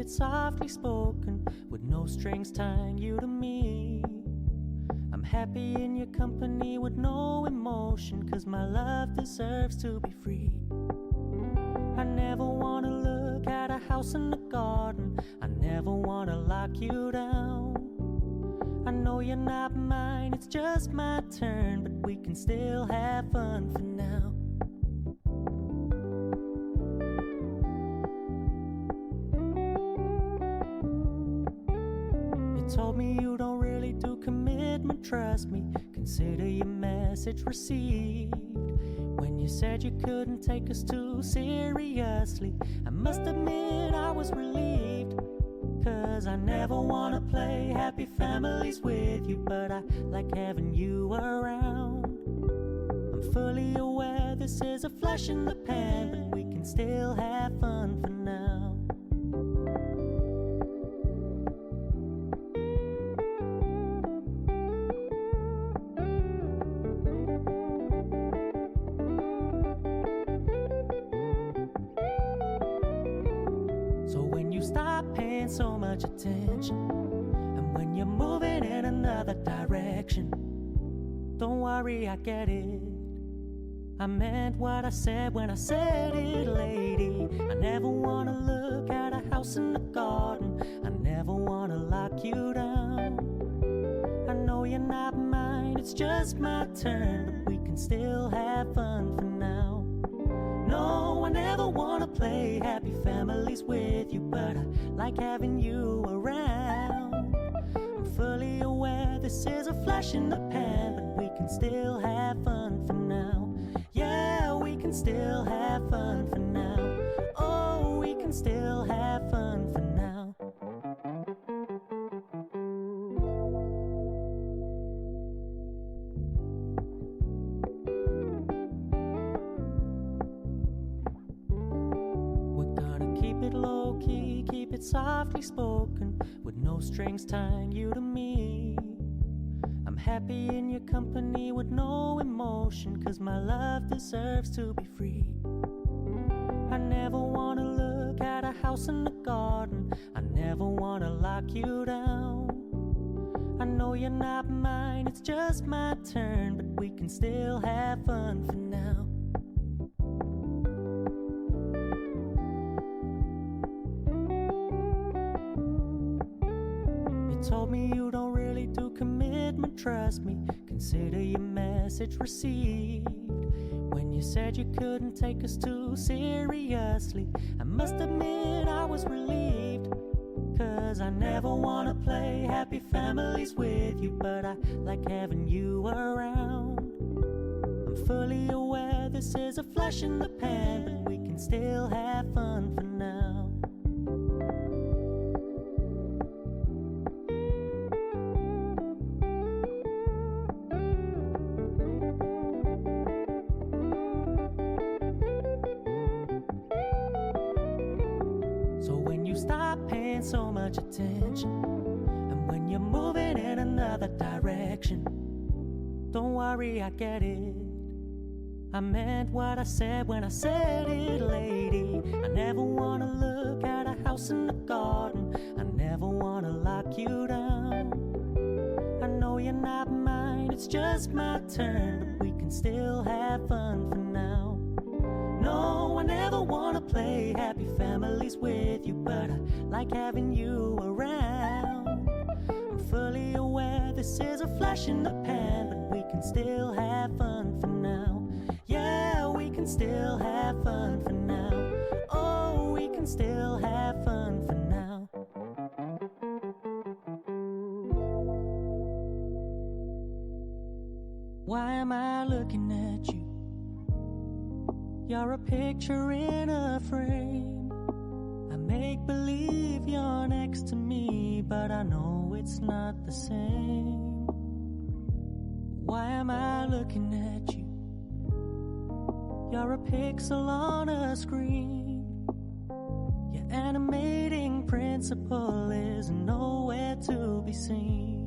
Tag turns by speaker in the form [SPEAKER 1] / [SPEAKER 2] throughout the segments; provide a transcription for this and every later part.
[SPEAKER 1] it softly spoken, with no strings tying you to me. I'm happy in your company with no emotion, 'cause my love deserves to be free. I never wanna look at a house in the garden, I never wanna lock you down. I know you're not mine, it's just my turn, but we can still have fun for now. You told me you don't really do commitment, trust me, consider your message received. When you said you couldn't take us too seriously, I must admit I was relieved. 'Cause I never wanna play happy families with you, but I like having you around. I'm fully aware this is a flash in the pan, but we can still have fun for now. So when you stop paying so much attention, and when you're moving in another direction, don't worry, I get it. I meant what I said when I said it, lady. I never wanna look at a house in the garden, I never wanna lock you down. I know you're not mine, it's just my turn, but we can still have fun for now. No, I never wanna play happy families with you, but I like having you around. I'm fully aware this is a flash in the pan, but we can still have fun for now. Yeah, we can still have fun for now. Oh, we can still have fun for now. Keep it low-key, keep it softly spoken, with no strings tying you to me. I'm happy in your company with no emotion, 'cause my love deserves to be free. I never wanna look at a house in the garden, I never wanna lock you down. I know you're not mine, it's just my turn, but we can still have fun for now. Told me you don't really do commitment, trust me, consider your message received. When you said you couldn't take us too seriously, I must admit I was relieved. 'Cause I never wanna play happy families with you, but I like having you around. I'm fully aware this is a flash in the pan, but we can still have fun for now. So when you stop paying so much attention, and when you're moving in another direction, don't worry, I get it. I meant what I said when I said it, lady. I never wanna look at a house in the garden, I never wanna lock you down. I know you're not mine, it's just my turn, but we can still have fun for now. No, I never wanna play happy families with you, but I like having you around. I'm fully aware this is a flash in the pan, but we can still have fun for now. Yeah, we can still have fun for now. Oh, we can still have fun for now. Why am I looking at you? You're a picture in a frame. I make believe you're next to me, but I know it's not the same. Why am I looking at you? You're a pixel on a screen. Your animating principle is nowhere to be seen.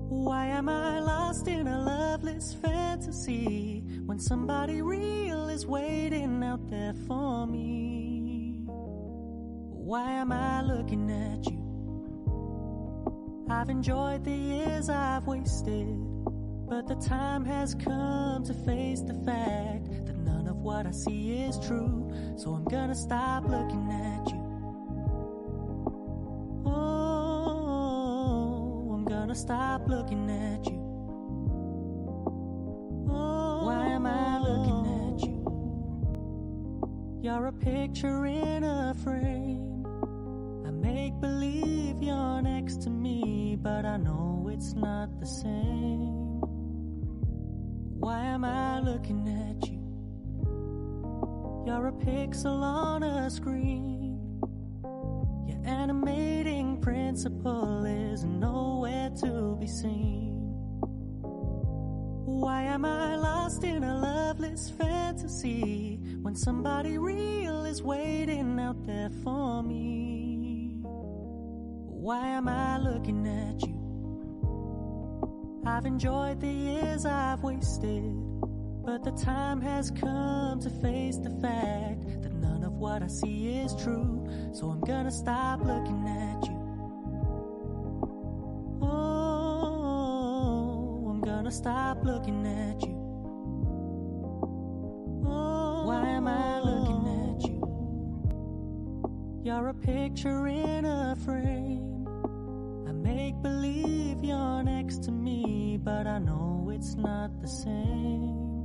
[SPEAKER 1] Why am I lost in a loveless fantasy when somebody real is waiting out there for me? Why am I looking at you? I've enjoyed the years I've wasted, but the time has come to face the fact that none of what I see is true. So I'm gonna stop looking at you. Oh, I'm gonna stop looking at you. Oh, why am I looking at you? You're a picture in a frame. I make believe you're next to me, but I know it's not the same. Why am I looking at you? You're a pixel on a screen. Your animating principle is nowhere to be seen. Why am I lost in a loveless fantasy when somebody real is waiting out there for me? Why am I looking at you? I've enjoyed the years I've wasted, but the time has come to face the fact that none of what I see is true. So I'm gonna stop looking at you. Oh, I'm gonna stop looking at you. Oh, why am I looking at you? You're a picture in a frame. I make believe you're next to me, but I know it's not the same.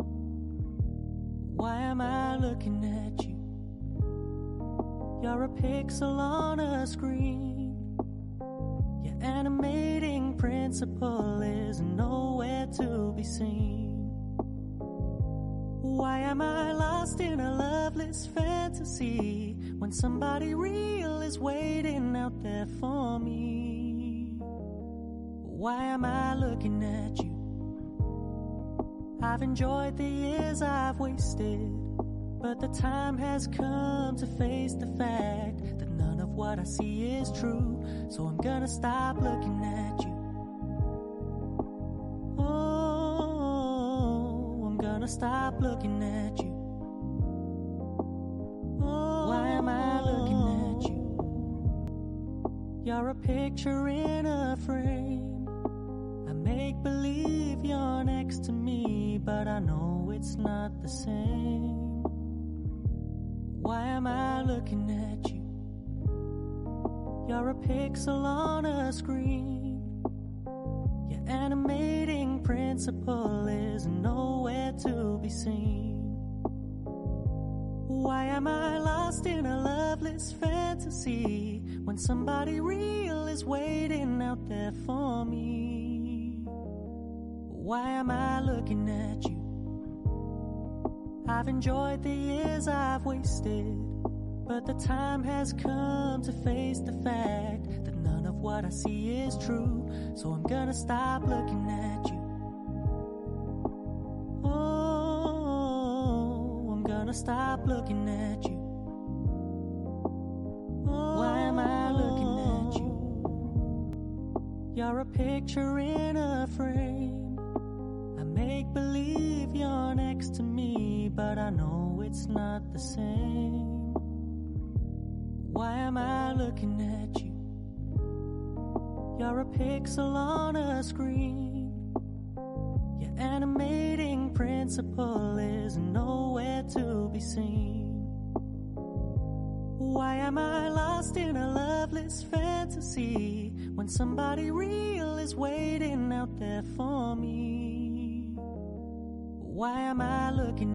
[SPEAKER 1] Why am I looking at you? You're a pixel on a screen. Your animating principle is nowhere to be seen. Why am I lost in a loveless fantasy when somebody real is waiting out there for me? Why am I looking at you? I've enjoyed the years I've wasted, but the time has come to face the fact that none of what I see is true. So I'm gonna stop looking at you. Oh, I'm gonna stop looking at you. Oh, why am I looking at you? You're a picture in a frame. I make believe you're next to me, but I know it's not the same. Why am I looking at you? You're a pixel on a screen. Your animating principle is nowhere to be seen. Why am I lost in a loveless fantasy when somebody real is waiting out there for me? Why am I looking at you? I've enjoyed the years I've wasted, but the time has come to face the fact that none of what I see is true. So I'm gonna stop looking at you. Oh, I'm gonna stop looking at you. Oh, why am I looking at you? You're a picture in a frame. I make believe you're next to me, but I know it's not the same. Why am I looking at you? You're a pixel on a screen. Your animating principle is nowhere to be seen. Why am I lost in a loveless fantasy when somebody real is waiting out there for me? Why am I looking